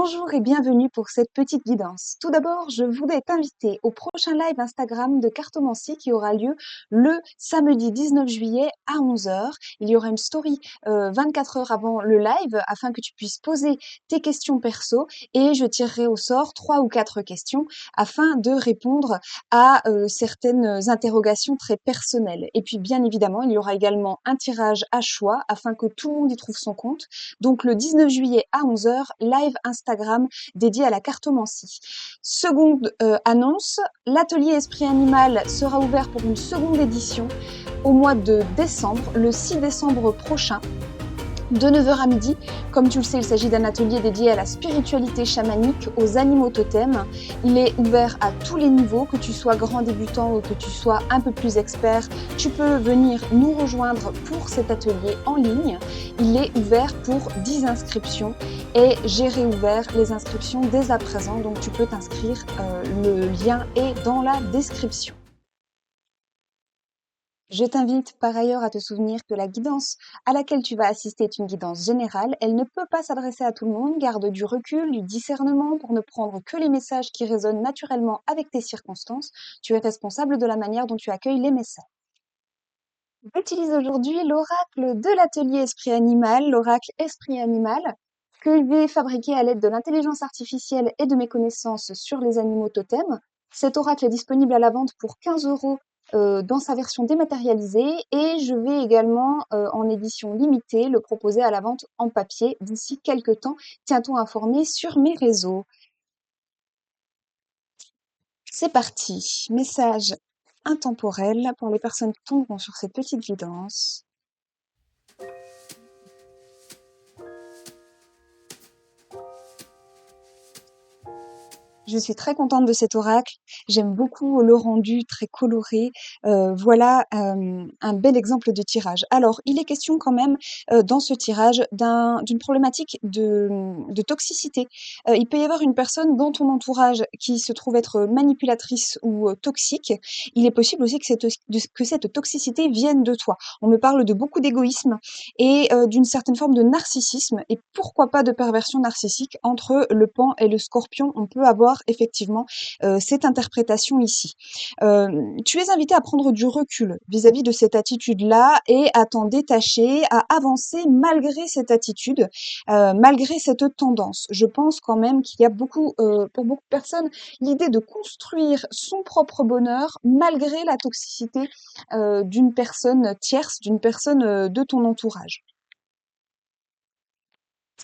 Bonjour et bienvenue pour cette petite guidance. Tout d'abord, je voulais t'inviter au prochain live Instagram de Cartomancie qui aura lieu le samedi 19 juillet à 11 heures. Il y aura une story 24 heures avant le live afin que tu puisses poser tes questions perso et je tirerai au sort 3 ou 4 questions afin de répondre à certaines interrogations très personnelles. Et puis bien évidemment, il y aura également un tirage à choix afin que tout le monde y trouve son compte. Donc le 19 juillet à 11 heures, live Instagram dédié à la cartomancie. Seconde annonce, l'atelier Esprit Animal sera ouvert pour une seconde édition au mois de décembre, le 6 décembre prochain, de 9 heures à midi. Comme tu le sais, il s'agit d'un atelier dédié à la spiritualité chamanique, aux animaux totems. Il est ouvert à tous les niveaux, que tu sois grand débutant ou que tu sois un peu plus expert. Tu peux venir nous rejoindre pour cet atelier en ligne. Il est ouvert pour 10 inscriptions et j'ai réouvert les inscriptions dès à présent. Donc tu peux t'inscrire, le lien est dans la description. Je t'invite par ailleurs à te souvenir que la guidance à laquelle tu vas assister est une guidance générale. Elle ne peut pas s'adresser à tout le monde. Garde du recul, du discernement pour ne prendre que les messages qui résonnent naturellement avec tes circonstances. Tu es responsable de la manière dont tu accueilles les messages. J'utilise aujourd'hui l'oracle de l'atelier Esprit Animal, l'oracle Esprit Animal, que j'ai fabriqué à l'aide de l'intelligence artificielle et de mes connaissances sur les animaux totems. Cet oracle est disponible à la vente pour 15 euros dans sa version dématérialisée et je vais également, en édition limitée, le proposer à la vente en papier d'ici quelques temps. Tiens-toi informé sur mes réseaux. C'est parti. Message intemporel pour les personnes qui tomberont sur cette petite guidance. Je suis très contente de cet oracle. J'aime beaucoup le rendu très coloré. Voilà un bel exemple de tirage. Alors, il est question quand même dans ce tirage d'une problématique de toxicité. Il peut y avoir une personne dans ton entourage qui se trouve être manipulatrice ou toxique. Il est possible aussi que cette toxicité vienne de toi. On me parle de beaucoup d'égoïsme et d'une certaine forme de narcissisme et pourquoi pas de perversion narcissique entre le Pan et le Scorpion. On peut avoir effectivement cette interprétation ici. Tu es invité à prendre du recul vis-à-vis de cette attitude-là et à t'en détacher, à avancer malgré cette attitude, malgré cette tendance. Je pense quand même qu'il y a pour beaucoup de personnes, l'idée de construire son propre bonheur malgré la toxicité d'une personne tierce, d'une personne de ton entourage.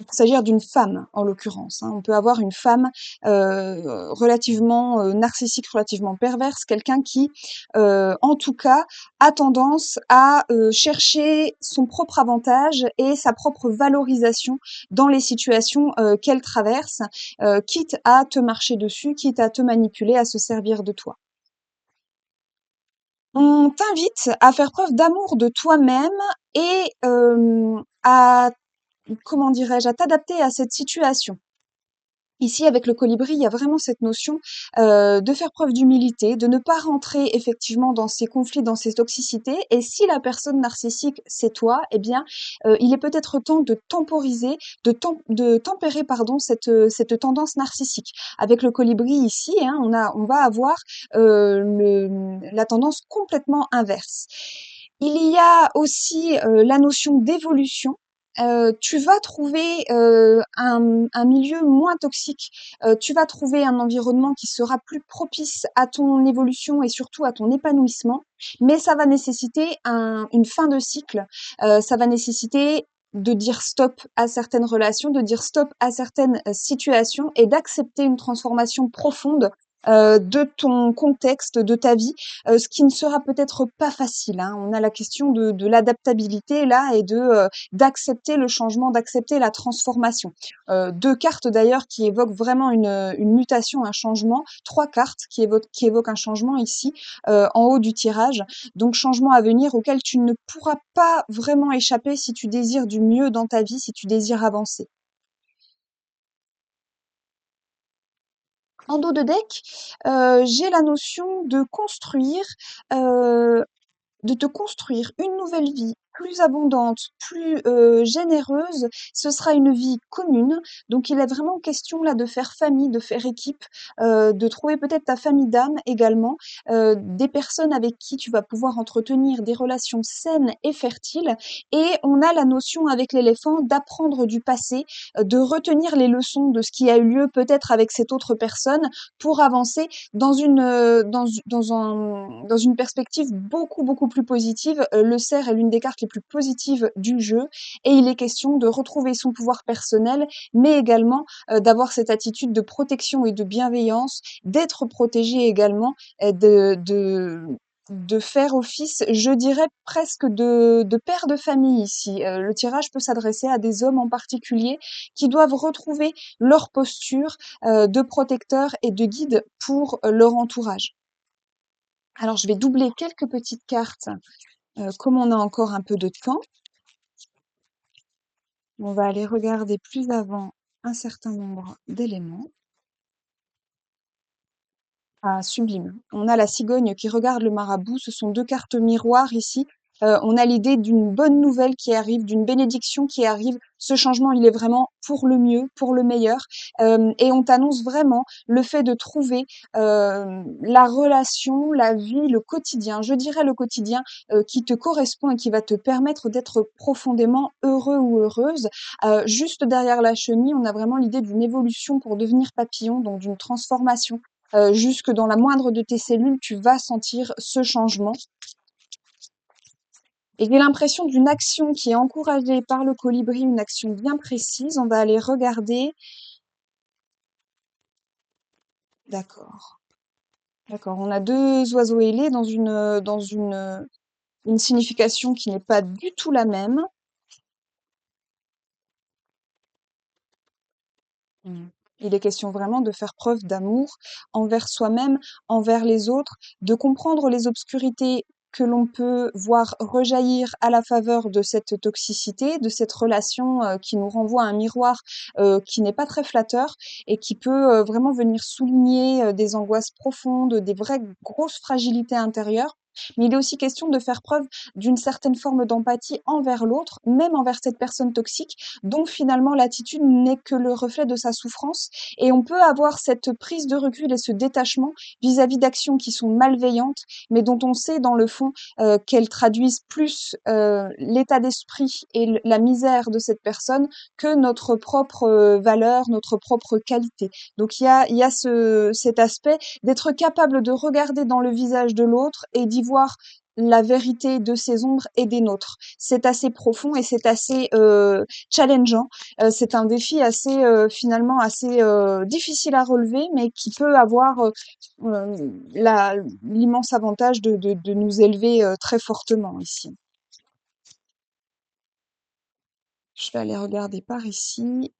Il peut s'agir d'une femme, en l'occurrence, hein. On peut avoir une femme relativement narcissique, relativement perverse, quelqu'un qui, en tout cas, a tendance à chercher son propre avantage et sa propre valorisation dans les situations qu'elle traverse, quitte à te marcher dessus, quitte à te manipuler, à se servir de toi. On t'invite à faire preuve d'amour de toi-même et à comment dirais-je? À t'adapter à cette situation. Ici, avec le colibri, il y a vraiment cette notion de faire preuve d'humilité, de ne pas rentrer effectivement dans ces conflits, dans ces toxicités. Et si la personne narcissique, c'est toi, eh bien, il est peut-être temps de temporiser, de tempérer, pardon, cette tendance narcissique. Avec le colibri ici, hein, on va avoir la tendance complètement inverse. Il y a aussi la notion d'évolution. Tu vas trouver un milieu moins toxique. Tu vas trouver un environnement qui sera plus propice à ton évolution et surtout à ton épanouissement. Mais ça va nécessiter une fin de cycle. Ça va nécessiter de dire stop à certaines relations, de dire stop à certaines situations et d'accepter une transformation profonde de ton contexte, de ta vie, ce qui ne sera peut-être pas facile, hein. On a la question de l'adaptabilité là et d'accepter le changement, d'accepter la transformation. 2 cartes d'ailleurs qui évoquent vraiment une mutation, un changement, 3 cartes qui évoquent un changement ici, en haut du tirage. Donc changement à venir auquel tu ne pourras pas vraiment échapper si tu désires du mieux dans ta vie, si tu désires avancer. En dos de deck, j'ai la notion de construire, de te construire une nouvelle vie plus abondante, plus généreuse, ce sera une vie commune. Donc il est vraiment question là de faire famille, de faire équipe, de trouver peut-être ta famille d'âme également, des personnes avec qui tu vas pouvoir entretenir des relations saines et fertiles. Et on a la notion avec l'éléphant d'apprendre du passé, de retenir les leçons de ce qui a eu lieu peut-être avec cette autre personne pour avancer dans une perspective beaucoup plus positive. Le cerf est l'une des cartes les plus positives du jeu et il est question de retrouver son pouvoir personnel, mais également d'avoir cette attitude de protection et de bienveillance, d'être protégé également, et de faire office, je dirais presque de père de famille ici. Le tirage peut s'adresser à des hommes en particulier qui doivent retrouver leur posture de protecteur et de guide pour leur entourage. Alors, je vais doubler quelques petites cartes, comme on a encore un peu de temps. On va aller regarder plus avant un certain nombre d'éléments. Ah, sublime. On a la cigogne qui regarde le marabout. Ce sont deux cartes miroirs ici. On a l'idée d'une bonne nouvelle qui arrive, d'une bénédiction qui arrive. Ce changement, il est vraiment pour le mieux, pour le meilleur. Et on t'annonce vraiment le fait de trouver la relation, la vie, le quotidien, je dirais le quotidien qui te correspond et qui va te permettre d'être profondément heureux ou heureuse. Juste derrière la chenille, on a vraiment l'idée d'une évolution pour devenir papillon, donc d'une transformation. Jusque dans la moindre de tes cellules, tu vas sentir ce changement. Et j'ai l'impression d'une action qui est encouragée par le colibri, une action bien précise. On va aller regarder. D'accord. D'accord. On a deux oiseaux ailés dans une signification qui n'est pas du tout la même. Mmh. Il est question vraiment de faire preuve d'amour envers soi-même, envers les autres, de comprendre les obscurités que l'on peut voir rejaillir à la faveur de cette toxicité, de cette relation, qui nous renvoie à un miroir, qui n'est pas très flatteur et qui peut, vraiment venir souligner, des angoisses profondes, des vraies grosses fragilités intérieures. Mais il est aussi question de faire preuve d'une certaine forme d'empathie envers l'autre, même envers cette personne toxique, dont finalement l'attitude n'est que le reflet de sa souffrance. Et on peut avoir cette prise de recul et ce détachement vis-à-vis d'actions qui sont malveillantes, mais dont on sait dans le fond qu'elles traduisent plus l'état d'esprit et la misère de cette personne que notre propre valeur, notre propre qualité. Donc il y a cet aspect d'être capable de regarder dans le visage de l'autre et d'y voir la vérité de ses ombres et des nôtres. C'est assez profond et c'est assez challengeant. C'est un défi assez finalement assez difficile à relever, mais qui peut avoir l'immense avantage de nous élever très fortement ici. Je vais aller regarder par ici.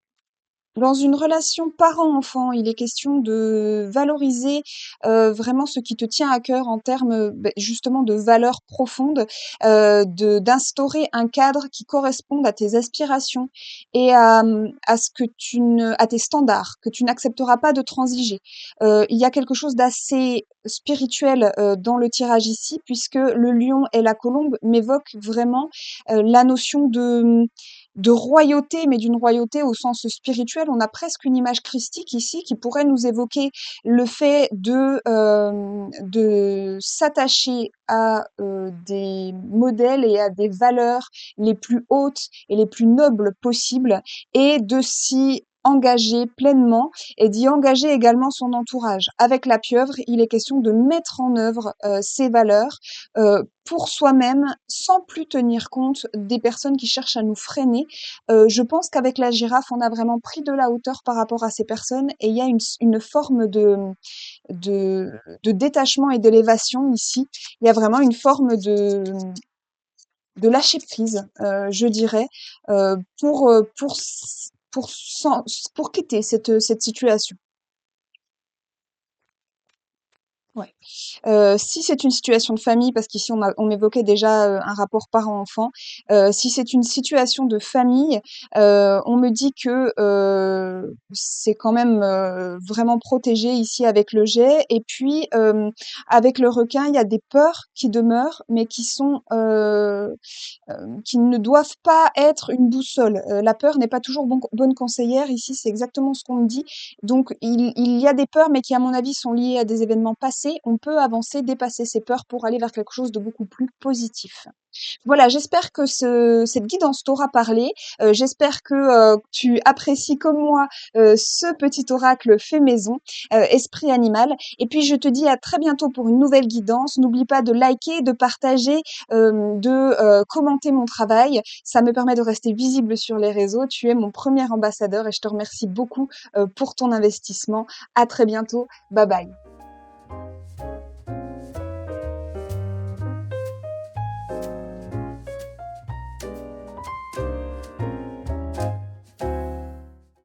Dans une relation parent-enfant, il est question de valoriser, vraiment ce qui te tient à cœur en termes, justement de valeurs profondes, de d'instaurer un cadre qui corresponde à tes aspirations et à ce que tu ne à tes standards, que tu n'accepteras pas de transiger. Il y a quelque chose d'assez spirituel, dans le tirage ici, puisque le lion et la colombe m'évoquent vraiment, la notion de royauté, mais d'une royauté au sens spirituel. On a presque une image christique ici qui pourrait nous évoquer le fait de s'attacher à des modèles et à des valeurs les plus hautes et les plus nobles possibles et de s'y engager pleinement et d'y engager également son entourage. Avec la pieuvre, il est question de mettre en œuvre ces valeurs pour soi-même sans plus tenir compte des personnes qui cherchent à nous freiner. Je pense qu'avec la girafe, on a vraiment pris de la hauteur par rapport à ces personnes et il y a une forme de, de détachement et d'élévation ici. Il y a vraiment une forme de lâcher prise, je dirais, pour quitter cette situation. Ouais. Si c'est une situation de famille, parce qu'ici on évoquait déjà, un rapport parent-enfant. Si c'est une situation de famille, on me dit que, c'est quand même, vraiment protégé ici avec le jet et puis, avec le requin, il y a des peurs qui demeurent, mais qui ne doivent pas être une boussole. La peur n'est pas toujours bonne conseillère. Ici, c'est exactement ce qu'on me dit. Donc, il y a des peurs, mais qui, à mon avis, sont liées à des événements passés. On peut avancer, dépasser ces peurs pour aller vers quelque chose de beaucoup plus positif. Voilà, j'espère que cette guidance t'aura parlé. J'espère que tu apprécies comme moi ce petit oracle fait maison, esprit animal. Et puis je te dis à très bientôt pour une nouvelle guidance. N'oublie pas de liker, de partager, commenter mon travail. Ça me permet de rester visible sur les réseaux. Tu es mon premier ambassadeur et je te remercie beaucoup pour ton investissement. À très bientôt. Bye bye.